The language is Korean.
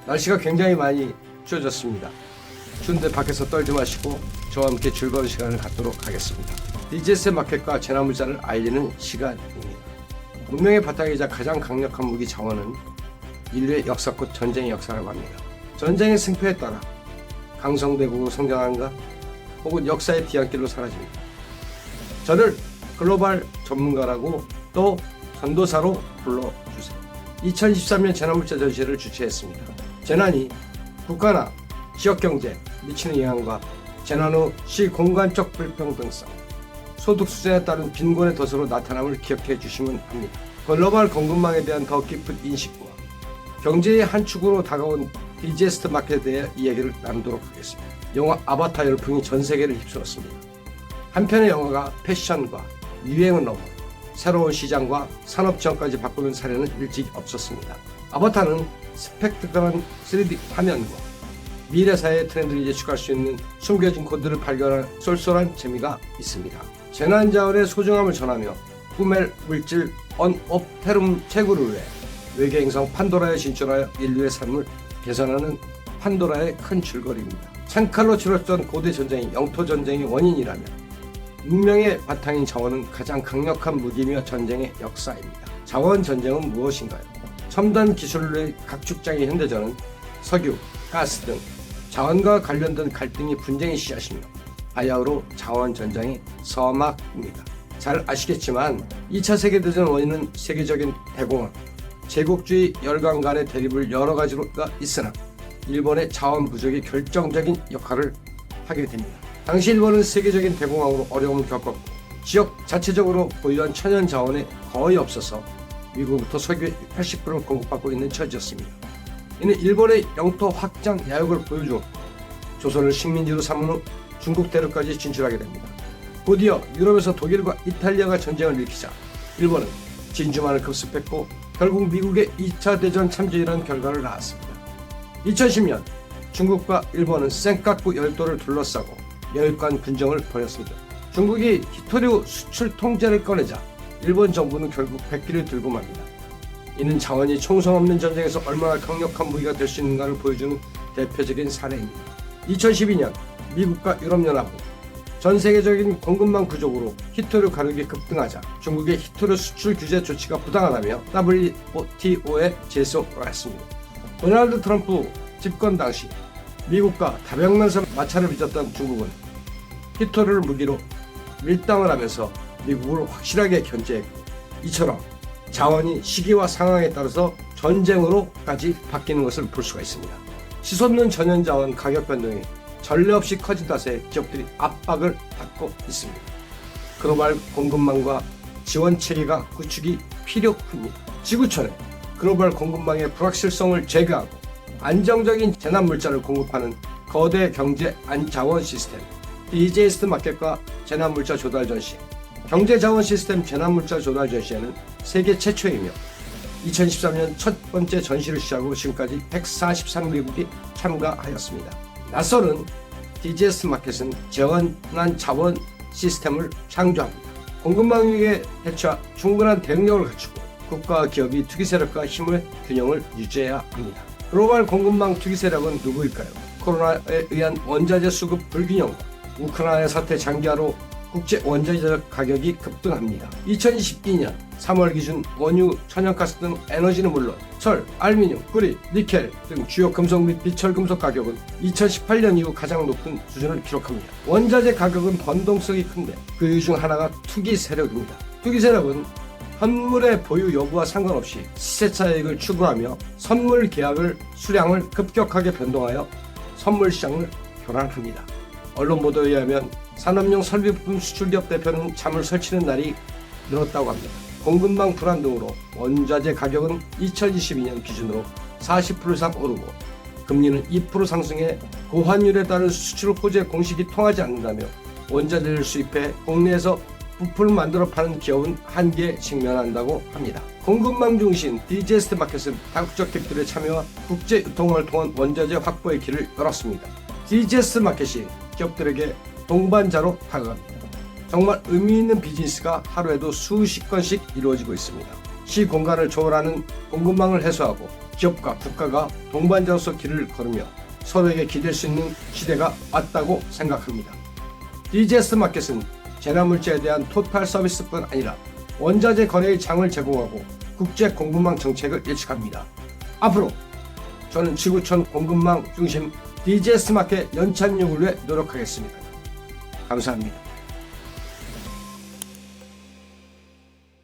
날씨가 굉장히 많이 추워졌습니다. 추운데 밖에서 떨지 마시고 저와 함께 즐거운 시간을 갖도록 하겠습니다. DGS 마켓과 재난물자를 알리는 시간입니다. 문명의 바탕이자 가장 강력한 무기 자원은 인류의 역사 곧 전쟁의 역사라고 합니다. 전쟁의 승패에 따라 강성대국으로 성장한가 혹은 역사의 뒤안길로 사라집니다. 저를 글로벌 전문가라고 또 전도사로 불러주세요. 2023년 재난물자 전시회를 주최했습니다. 재난이 국가나 지역경제에 미치는 영향과 재난 후 시공간적 불평등성, 소득 수준에 따른 빈곤의 덫으로 나타남을 기억해 주시면 합니다. 글로벌 공급망에 대한 더 깊은 인식과 경제의 한 축으로 다가온 DGS 마켓에 대해 이야기를 나누도록 하겠습니다. 영화 아바타 열풍이 전 세계를 휩쓸었습니다. 한편의 영화가 패션과 유행을 넘어 새로운 시장과 산업 지형까지 바꾸는 사례는 일찍 없었습니다. 아바타는 스펙트클한 3D 화면과 미래사회의 트렌드를 예측할 수 있는 숨겨진 코드를 발견할 쏠쏠한 재미가 있습니다. 재난자원의 소중함을 전하며 꿈의 물질 언옵테름 채굴을 위해 외계 행성 판도라에 진출하여 인류의 삶을 개선하는 판도라의 큰 줄거리입니다. 창칼로 치렀던 고대 전쟁이 영토 전쟁의 원인이라면 문명의 바탕인 자원은 가장 강력한 무기며 전쟁의 역사입니다. 자원 전쟁은 무엇인가요? 첨단 기술의 각축장의 현대전은 석유, 가스 등 자원과 관련된 갈등이 분쟁의 씨앗이며 바야흐로 자원 전쟁의 서막입니다. 잘 아시겠지만 2차 세계대전 원인은 세계적인 대공황, 제국주의 열강 간의 대립을 여러 가지로가 있으나 일본의 자원 부족이 결정적인 역할을 하게 됩니다. 당시 일본은 세계적인 대공황으로 어려움을 겪었고 지역 자체적으로 보유한 천연 자원이 거의 없어서 미국부터 석유의 80%를 공급받고 있는 처지였습니다. 이는 일본의 영토 확장 야욕을 보여주었고 조선을 식민지로 삼은 후 중국 대륙까지 진출하게 됩니다. 곧이어 유럽에서 독일과 이탈리아가 전쟁을 일으키자 일본은 진주만을 급습했고 결국 미국의 2차 대전 참전이라는 결과를 낳았습니다. 2010년 중국과 일본은 센카쿠 열도를 둘러싸고 여일간 분쟁을 벌였습니다. 중국이 히토류 수출 통제를 꺼내자 일본 정부는 결국 백기를 들고 맙니다. 이는 자원이 총성 없는 전쟁에서 얼마나 강력한 무기가 될 수 있는가를 보여주는 대표적인 사례입니다. 2012년 미국과 유럽연합은 전 세계적인 공급망 부족으로 히토류 가격이 급등하자 중국의 히토류 수출 규제 조치가 부당하다며 WTO에 제소를 했습니다. 도널드 트럼프 집권 당시 미국과 다병면서 마찰을 빚었던 중국은 히토류를 무기로 밀당을 하면서 미국을 확실하게 견제했고 이처럼 자원이 시기와 상황에 따라서 전쟁으로까지 바뀌는 것을 볼 수가 있습니다. 치솟는 전연자원 가격 변동이 전례 없이 커진 탓에 기업들이 압박을 받고 있습니다. 글로벌 공급망과 지원 체계가 구축이 필요합니다. 지구촌에 글로벌 공급망의 불확실성을 제거하고 안정적인 재난 물자를 공급하는 거대 경제 자원 시스템 DGS 마켓과 재난 물자 조달 전시 경제 자원 시스템 재난 물자 조달 전시회는 세계 최초이며 2013년 첫 번째 전시를 시작으로 지금까지 143개국이 참가하였습니다. 낯설은 DGS 마켓은 재원난 자원 시스템을 창조합니다. 공급망 위기에 대처 충분한 대응력을 갖추고 국가와 기업이 투기 세력과 힘의 균형을 유지해야 합니다. 글로벌 공급망 투기 세력은 누구일까요? 코로나에 의한 원자재 수급 불균형과 우크라이나 사태 장기화로 국제 원자재 가격이 급등합니다. 2022년 3월 기준 원유, 천연가스 등 에너지는 물론 철, 알루미늄, 구리, 니켈 등 주요 금속 및 비철금속 가격은 2018년 이후 가장 높은 수준을 기록합니다. 원자재 가격은 변동성이 큰데 그 이유 중 하나가 투기 세력입니다. 투기 세력은 현물의 보유 여부와 상관없이 시세 차익을 추구하며 선물 계약을 수량을 급격하게 변동하여 선물 시장을 교란합니다. 언론 보도에 의하면 산업용 설비부품 수출기업 대표는 잠을 설치는 날이 늘었다고 합니다. 공급망 불안 등으로 원자재 가격은 2022년 기준으로 40% 이상 오르고 금리는 2% 상승해 고환율에 따른 수출 호재 공식이 통하지 않는다며 원자재를 수입해 국내에서 부품을 만들어 파는 기업은 한계에 직면한다고 합니다. 공급망 중심 DGS 마켓은 다국적 기업들의 참여와 국제 유통을 통한 원자재 확보의 길을 열었습니다. DGS 마켓이 기업들에게 동반자로 다가갑니다. 정말 의미 있는 비즈니스가 하루에도 수십 건씩 이루어지고 있습니다. 시공간을 초월하는 공급망을 해소하고 기업과 국가가 동반자로서 길을 걸으며 서로에게 기댈 수 있는 시대가 왔다고 생각합니다. DGS 마켓은 재난물자에 대한 토탈 서비스뿐 아니라 원자재 거래의 장을 제공하고 국제 공급망 정책을 예측합니다. 앞으로 저는 지구촌 공급망 중심 DGS 마켓 연착륙을 위해 노력하겠습니다. 감사합니다.